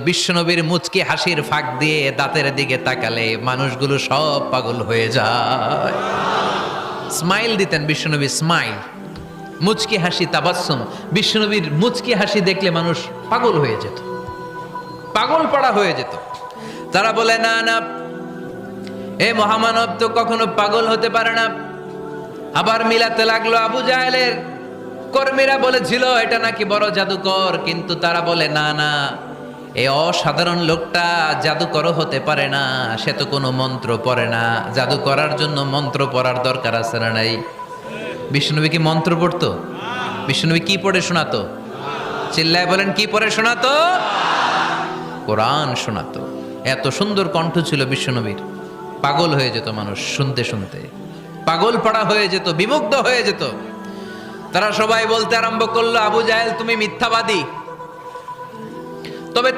বিশ্বনবীর মুচকি হাসির ফাঁক দিয়ে দাঁতের দিকে তাকালে মানুষগুলো সব পাগল হয়ে যায়। স্মাইল দিতেন বিশ্বনবী, স্মাইল, মুচকি হাসি, তাবাসসুম। বিশ্বনবীর মুচকি হাসি দেখলে মানুষ পাগল হয়ে যেত, পাগল পাড়া হয়ে যেত। তারা বলে না না, এ মহামানব তো কখনো পাগল হতে পারে না। আবার মিলাতে লাগলো আবু জাহেলের কর্মীরা বলেছিল এটা নাকি বড় জাদুকর, কিন্তু তারা বলে না না, এই অসাধারণ লোকটা জাদুকরও হতে পারে না, সে তো কোনো মন্ত্র পড়ে না। জাদু করার জন্য মন্ত্র পড়ার দরকার আছে না নাই? বিষ্ণুনবী কি মন্ত্র পড়তো? বিষ্ণুনবী কি পড়ে শোনাতো? চিল্লায় বলেন, কি পড়ে শোনাতো? কোরআন শোনাতো। এত সুন্দর কণ্ঠ ছিল বিশ্বনবীর, পাগল হয়ে যেত মানুষ শুনতে শুনতে, পাগল পাড়া হয়ে যেত, বিমুগ্ধ হয়ে যেত। তারা সবাই বলতে আরম্ভ করলো, আবু জাহেল তুমি মিথ্যাবাদী। তবে